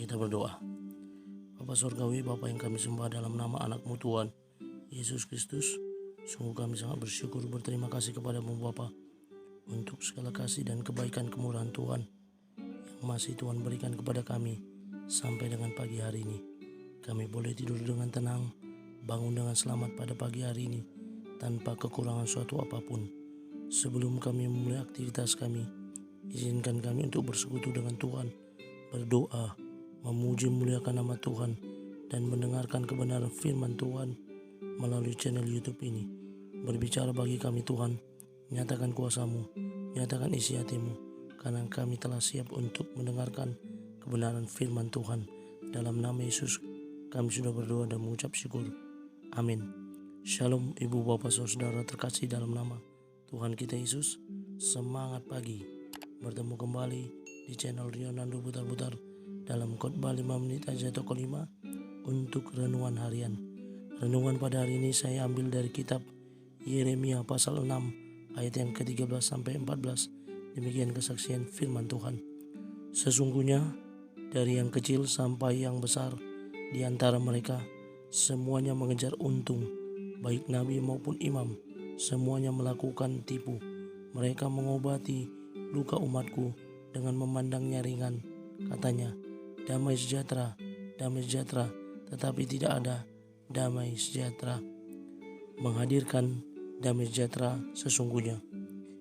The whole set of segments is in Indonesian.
kita berdoa. Bapa Surgawi, Bapa yang kami sembah dalam nama anak-Mu Tuhan Yesus Kristus, sungguh kami sangat bersyukur berterima kasih kepada-Mu Bapa untuk segala kasih dan kebaikan kemurahan Tuhan yang masih Tuhan berikan kepada kami sampai dengan pagi hari ini. Kami boleh tidur dengan tenang, bangun dengan selamat pada pagi hari ini tanpa kekurangan suatu apapun. Sebelum kami memulai aktivitas kami, izinkan kami untuk bersekutu dengan Tuhan, berdoa, memuji memuliakan nama Tuhan, dan mendengarkan kebenaran firman Tuhan melalui channel YouTube ini. Berbicara bagi kami Tuhan, nyatakan kuasa-Mu, nyatakan isi hati-Mu, karena kami telah siap untuk mendengarkan kebenaran firman Tuhan. Dalam nama Yesus kami sudah berdoa dan mengucap syukur. Amin. Shalom ibu bapak saudara terkasih dalam nama Tuhan kita Yesus. Semangat pagi, bertemu kembali di channel Rionando Butar-Butar dalam khotbah 5 menit aja toko 5 untuk renungan harian. Renungan pada hari ini saya ambil dari kitab Yeremia pasal 6 ayat yang ke-13 sampai 14. Demikian kesaksian firman Tuhan. Sesungguhnya dari yang kecil sampai yang besar di antara mereka semuanya mengejar untung, baik nabi maupun imam, semuanya melakukan tipu. Mereka mengobati luka umatku dengan memandangnya ringan. Katanya, damai sejahtera, tetapi tidak ada damai sejahtera. Menghadirkan damai sejahtera sesungguhnya.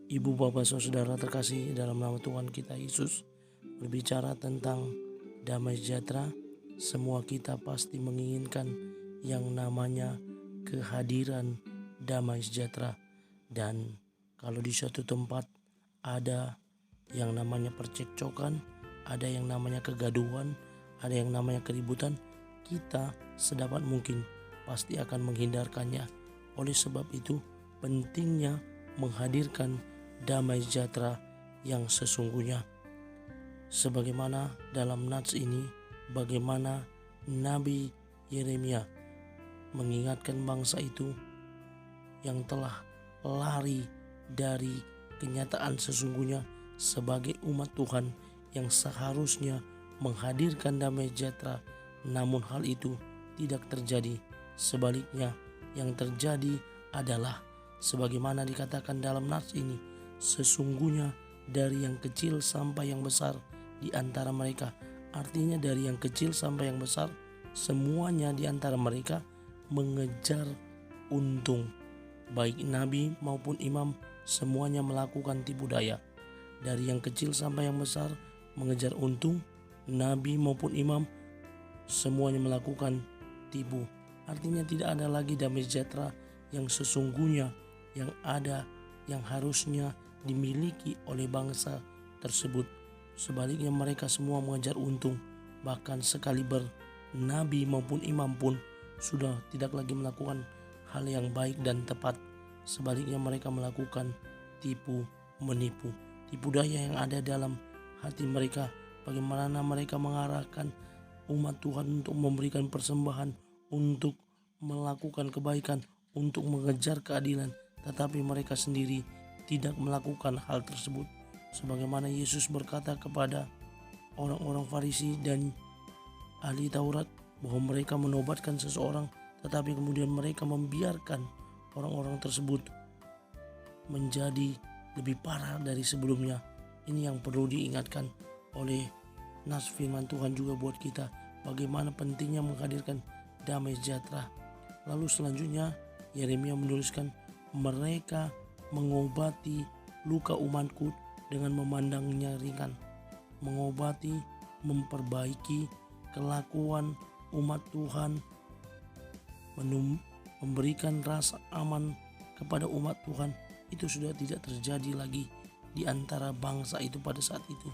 Ibu bapak saudara terkasih dalam nama Tuhan kita Yesus, berbicara tentang damai sejahtera, semua kita pasti menginginkan yang namanya kehadiran damai sejahtera. Dan kalau di suatu tempat ada yang namanya percekcokan, ada yang namanya kegaduhan, ada yang namanya keributan, kita sedapat mungkin pasti akan menghindarkannya. Oleh sebab itu pentingnya menghadirkan damai sejahtera yang sesungguhnya. Sebagaimana dalam nats ini, bagaimana Nabi Yeremia mengingatkan bangsa itu yang telah lari dari kenyataan sesungguhnya sebagai umat Tuhan yang seharusnya menghadirkan damai sejahtera, namun hal itu tidak terjadi. Sebaliknya, yang terjadi adalah sebagaimana dikatakan dalam nats ini, sesungguhnya dari yang kecil sampai yang besar di antara mereka. Artinya dari yang kecil sampai yang besar, semuanya di antara mereka mengejar untung. Baik nabi maupun imam, semuanya melakukan tipu daya. Dari yang kecil sampai yang besar mengejar untung, nabi maupun imam, semuanya melakukan tipu. Artinya tidak ada lagi damai sejahtera yang sesungguhnya yang ada, yang harusnya dimiliki oleh bangsa tersebut. Sebaliknya mereka semua mengejar untung. Bahkan sekaliber nabi maupun imam pun sudah tidak lagi melakukan hal yang baik dan tepat. Sebaliknya mereka melakukan tipu menipu, tipu daya yang ada dalam hati mereka. Bagaimana mereka mengarahkan umat Tuhan untuk memberikan persembahan, untuk melakukan kebaikan, untuk mengejar keadilan, tetapi mereka sendiri tidak melakukan hal tersebut. Sebagaimana Yesus berkata kepada orang-orang Farisi dan ahli Taurat bahwa mereka menobatkan seseorang, tetapi kemudian mereka membiarkan orang-orang tersebut menjadi lebih parah dari sebelumnya. Ini yang perlu diingatkan oleh nas firman Tuhan juga buat kita, bagaimana pentingnya menghadirkan damai sejahtera. Lalu selanjutnya Yeremia menuliskan, mereka mengobati luka umatku dengan memandangnya ringan. Mengobati, memperbaiki kelakuan umat Tuhan, memberikan rasa aman kepada umat Tuhan, itu sudah tidak terjadi lagi di antara bangsa itu pada saat itu.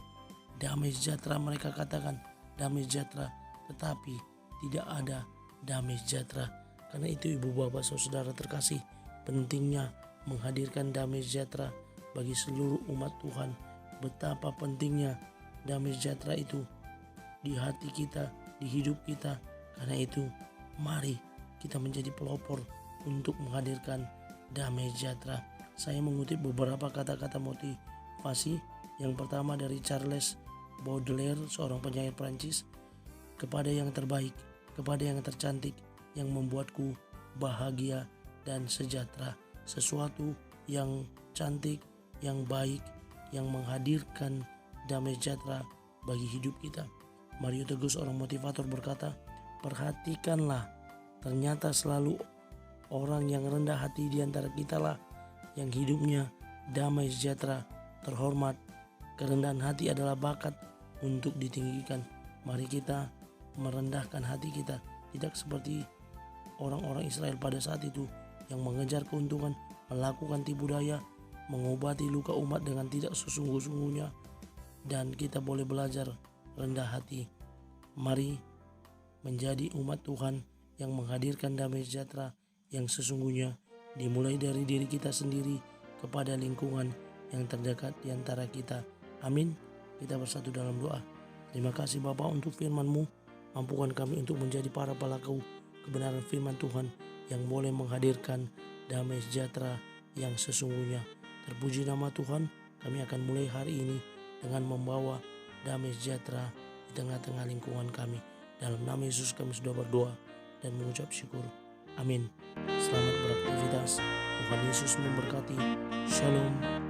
Damai sejahtera, mereka katakan damai sejahtera, tetapi tidak ada damai sejahtera. Karena itu ibu bapak saudara terkasih, pentingnya menghadirkan damai sejahtera bagi seluruh umat Tuhan. Betapa pentingnya damai sejahtera itu di hati kita, di hidup kita. Karena itu mari kita menjadi pelopor untuk menghadirkan damai sejahtera. Saya mengutip beberapa kata-kata motivasi. Yang pertama dari Charles Baudelaire, seorang penyair Prancis. kepada yang terbaik, kepada yang tercantik, yang membuatku bahagia dan sejahtera. Sesuatu yang cantik, yang baik, yang menghadirkan damai sejahtera bagi hidup kita. Mario Teguh, seorang motivator, berkata, perhatikanlah, ternyata selalu orang yang rendah hati di antara kita lah yang hidupnya damai sejahtera, terhormat. Kerendahan hati adalah bakat untuk ditinggikan. Mari kita merendahkan hati kita, tidak seperti orang-orang Israel pada saat itu yang mengejar keuntungan, melakukan tipu daya, mengobati luka umat dengan tidak sesungguh-sungguhnya. Dan kita boleh belajar rendah hati. Mari menjadi umat Tuhan yang menghadirkan damai sejahtera yang sesungguhnya, dimulai dari diri kita sendiri kepada lingkungan yang terdekat di antara kita. Amin. Kita bersatu dalam doa. Terima kasih Bapa untuk firman-Mu. Mampukan kami untuk menjadi para pelaku kebenaran firman Tuhan yang boleh menghadirkan damai sejahtera yang sesungguhnya. Terpuji nama Tuhan. Kami akan mulai hari ini dengan membawa damai sejahtera di tengah-tengah lingkungan kami. Dalam nama Yesus kami sudah berdoa dan mengucap syukur. Amin. Selamat beraktivitas. Tuhan Yesus memberkati. Shalom.